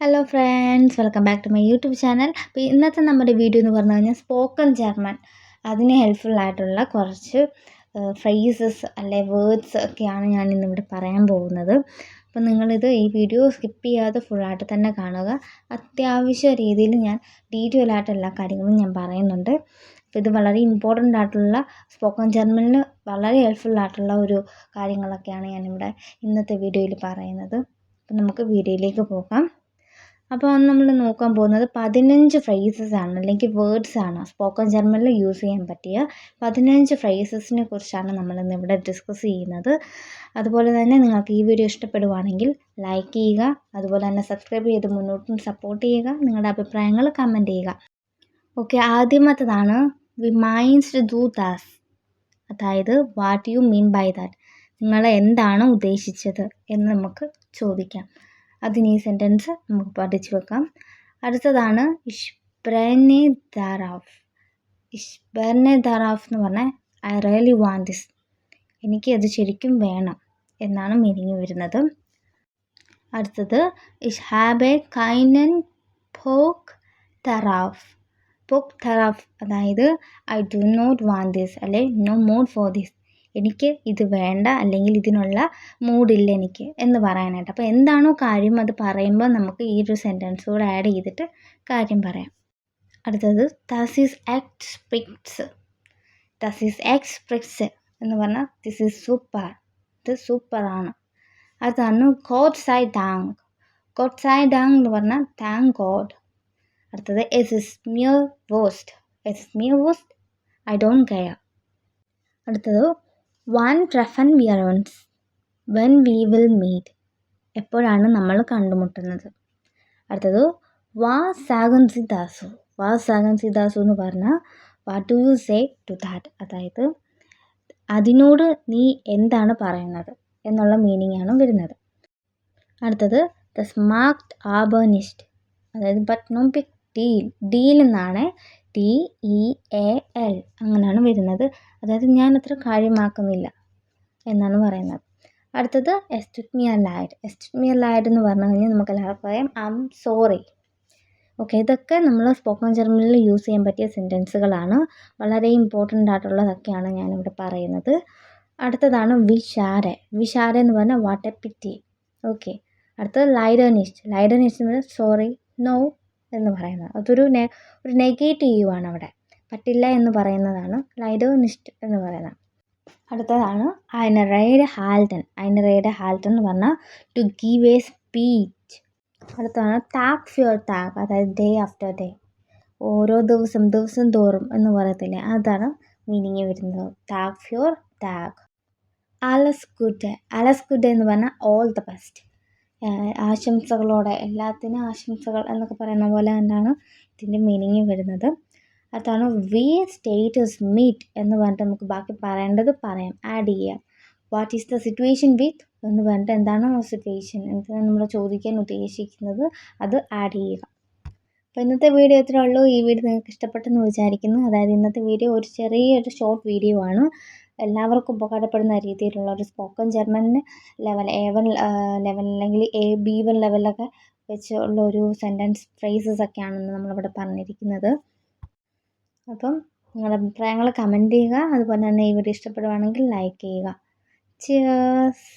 Hello friends, welcome back to my YouTube channel. അപ്പോൾ ഇന്നത്തെ നമ്മുടെ വീഡിയോ എന്ന് പറഞ്ഞു കഴിഞ്ഞാൽ സ്പോക്കൺ ജർമ്മൻ, അതിന് ഹെൽപ്ഫുള്ളായിട്ടുള്ള കുറച്ച് ഫ്രേസസ് അല്ലെ വേർഡ്സ് ഒക്കെയാണ് ഞാൻ ഇന്നിവിടെ പറയാൻ പോകുന്നത്. അപ്പോൾ നിങ്ങളിത് ഈ വീഡിയോ സ്കിപ്പ് ചെയ്യാതെ ഫുള്ളായിട്ട് തന്നെ കാണുക. അത്യാവശ്യ രീതിയിൽ ഞാൻ ഡീറ്റെയിൽ ആയിട്ട് എല്ലാ കാര്യങ്ങളും ഞാൻ പറയുന്നുണ്ട്. അപ്പോൾ ഇത് വളരെ ഇമ്പോർട്ടൻ്റ് ആയിട്ടുള്ള സ്പോക്കൺ ജർമ്മനിൽ വളരെ ഹെൽപ്ഫുള്ളായിട്ടുള്ള ഒരു കാര്യങ്ങളൊക്കെയാണ് ഞാനിവിടെ ഇന്നത്തെ വീഡിയോയിൽ പറയുന്നത്. അപ്പോൾ നമുക്ക് വീഡിയോയിലേക്ക് പോകാം. അപ്പോൾ നമ്മൾ നോക്കാൻ പോകുന്നത് 15 ഫ്രേസസ് ആണ്, അല്ലെങ്കിൽ വേർഡ്സ് ആണ്. സ്പോക്കൺ ജർമ്മനിൽ യൂസ് ചെയ്യാൻ പറ്റിയ 15 ഫ്രേസസിനെ കുറിച്ചാണ് നമ്മളിന്ന് ഇവിടെ ഡിസ്കസ് ചെയ്യുന്നത്. അതുപോലെ തന്നെ നിങ്ങൾക്ക് ഈ വീഡിയോ ഇഷ്ടപ്പെടുവാണെങ്കിൽ ലൈക്ക് ചെയ്യുക, അതുപോലെ തന്നെ സബ്സ്ക്രൈബ് ചെയ്ത് മുന്നോട്ടും സപ്പോർട്ട് ചെയ്യുക, നിങ്ങളുടെ അഭിപ്രായങ്ങൾ കമൻറ്റ് ചെയ്യുക. ഓക്കെ, ആദ്യമാത്തതാണ് വി മൈൻസ് ഡു ദാസ്, അതായത് what you mean by that, നിങ്ങൾ എന്താണ് ഉദ്ദേശിച്ചത് എന്ന് നമുക്ക് ചോദിക്കാം. അതിന് ഈ സെൻറ്റൻസ് നമുക്ക് പഠിച്ചു വെക്കാം. അടുത്തതാണ് ഇഷ് ബ്രെന്നെ ദാറാഫ്. ഇഷ് ബ്രെന്നെ ദാറാഫ് എന്ന് പറഞ്ഞാൽ ഐ റിയലി വാണ്ട് ദിസ്, എനിക്ക് അത് ശരിക്കും വേണം എന്നാണ് മീനിങ് വരുന്നത്. അടുത്തത് ഇഷ് ഹാബെ കൈനൻ പോക്ക് ദാറാഫ്. പോക്ക് ദാറാഫ് അതായത് I do not want this, അല്ലെ നോ മൂഡ് ഫോർ ദിസ്, എനിക്ക് ഇത് വേണ്ട അല്ലെങ്കിൽ ഇതിനുള്ള മൂഡില്ല എനിക്ക് എന്ന് പറയാനായിട്ട്. അപ്പോൾ എന്താണോ കാര്യം അത് പറയുമ്പോൾ നമുക്ക് ഈ ഒരു സെൻറ്റൻസ് കൂടെ ആഡ് ചെയ്തിട്ട് കാര്യം പറയാം. അടുത്തത് ദാസ് ഈസ് എക്സ്പ്രിക്സ്. ദാസ് ഈസ് എക്സ്പ്രിക്സ് എന്ന് പറഞ്ഞാൽ ദിസ് ഈസ് സൂപ്പർ, ഇത് സൂപ്പറാണ്. അടുത്താണ് ഗോഡ് സൈ ഡാങ്. ഗോഡ് സൈ ഡാങ് എന്ന് പറഞ്ഞാൽ താങ്ക് ഗോഡ്. അടുത്തത് എസ് ഇസ് മിയർ വോസ്റ്റ്. എസ് ഇസ് മിയർ വോസ്റ്റ്, ഐ ഡോണ്ട് കെയർ. അടുത്തത് വൺ ട്രഫൻ വിയറോൺസ് വെൻ വി വിൽ മീറ്റ്, എപ്പോഴാണ് നമ്മൾ കണ്ടുമുട്ടുന്നത്. അടുത്തത് വാ സാഗൻ സി ദാസു. വാ സാഗൻ സി ദാസു എന്ന് പറഞ്ഞാൽ what do you say to that, അതായത് അതിനോട് നീ എന്താണ് പറയുന്നത് എന്നുള്ള മീനിങ് ആണ് വരുന്നത്. അടുത്തത് ദ സ്മാർട്ട് ആബർണിസ്റ്റ്, അതായത് but no big deal. Deal എന്നാണ് DEAL, അങ്ങനെയാണ് വരുന്നത്. അതായത് ഞാൻ അത്ര കാര്യമാക്കുന്നില്ല എന്നാണ് പറയുന്നത്. അടുത്തത് എസ്റ്റുഡ് മി അലൈഡ്. എസ്റ്റുഡ് മി അലൈഡ് എന്ന് പറഞ്ഞു കഴിഞ്ഞാൽ നമുക്ക് എല്ലാവർക്കും പറയാം ഐ എം സോറി. ഓക്കെ, ഇതൊക്കെ നമ്മൾ സ്പോക്കൺ ജർമ്മനിൽ യൂസ് ചെയ്യാൻ പറ്റിയ സെൻറ്റൻസുകളാണ്. വളരെ ഇമ്പോർട്ടൻ്റ് ആയിട്ടുള്ളതൊക്കെയാണ് ഞാനിവിടെ പറയുന്നത്. അടുത്തതാണ് വിഷാരെ. വിഷാരെ എന്ന് പറഞ്ഞാൽ വാട്ട് എ പിറ്റി. ഓക്കെ, അടുത്തത് ലൈഡനിസ്റ്റ്. ലൈഡനിസ്റ്റ് എന്ന് പറഞ്ഞാൽ സോറി, നോ എന്ന് പറയുന്നത്. അതൊരു ഒരു നെഗറ്റീവ് ആണ്, അവിടെ പറ്റില്ല എന്ന് പറയുന്നതാണ് ലൈഡനിസ്റ്റ് എന്ന് പറയുന്നത്. അടുത്തതാണ് ഐനറേഡ് ഹാൽട്ടൻ. ഐനറേഡ് ഹാൽട്ടൻ എന്ന് പറഞ്ഞാൽ ടു ഗീവ് എ സ്പീച്ച്. അടുത്താണ് ടാഗ് ഫ്യൂർ ടാഗ്, അതായത് ഡേ ആഫ്റ്റർ ഡേ, ഓരോ ദിവസം തോറും എന്ന് പറയത്തില്ലേ, അതാണ് മീനിങ് വരുന്നത്. ടാഗ് ഫ്യൂർ ടാഗ്. ആലസ് ഗുഡ്. ആലസ് ഗുഡ് എന്ന് പറഞ്ഞാൽ ഓൾ ദ ബെസ്റ്റ്, ആശംസകളോടെ, എല്ലാത്തിനും ആശംസകൾ എന്നൊക്കെ പറയുന്ന പോലെ തന്നെയാണ് ഇതിൻ്റെ മീനിങ് വരുന്നത്. അതാണ് വി സ്റ്റേറ്റസ് മീറ്റ് എന്ന് പറഞ്ഞിട്ട് നമുക്ക് ബാക്കി പറയേണ്ടത് പറയാം, ആഡ് ചെയ്യാം. വാട്ട് ഈസ് ദ സിറ്റുവേഷൻ വിത്ത് എന്ന് പറഞ്ഞിട്ട് എന്താണ് സിറ്റുവേഷൻ, എന്താണ് നമ്മൾ ചോദിക്കാൻ ഉദ്ദേശിക്കുന്നത്, അത് ആഡ് ചെയ്യുക. അപ്പോൾ ഇന്നത്തെ വീഡിയോ ഇത്രേ ഉള്ളൂ. ഈ വീഡിയോ നിങ്ങൾക്ക് ഇഷ്ടപ്പെട്ടെന്ന് വിചാരിക്കുന്നു. അതായത് ഇന്നത്തെ വീഡിയോ ഒരു ചെറിയൊരു ഷോർട്ട് വീഡിയോ ആണ്, എല്ലാവർക്കും ഉപകാരപ്പെടുന്ന രീതിയിലുള്ള ഒരു സ്പോക്കൺ ജർമ്മനിന് ലെവൽ A1 ലെവൽ അല്ലെങ്കിൽ B1 ലെവലൊക്കെ വെച്ചുള്ള ഒരു സെൻറ്റൻസ് ഫ്രേസസ് ഒക്കെയാണ് നമ്മളിവിടെ പറഞ്ഞിരിക്കുന്നത്. അപ്പം നിങ്ങളുടെ അഭിപ്രായങ്ങൾ കമൻറ്റ് ചെയ്യുക, അതുപോലെ തന്നെ ഈ വീഡിയോ ഇഷ്ടപ്പെടുവാണെങ്കിൽ ലൈക്ക് ചെയ്യുക. ചിയേഴ്സ്.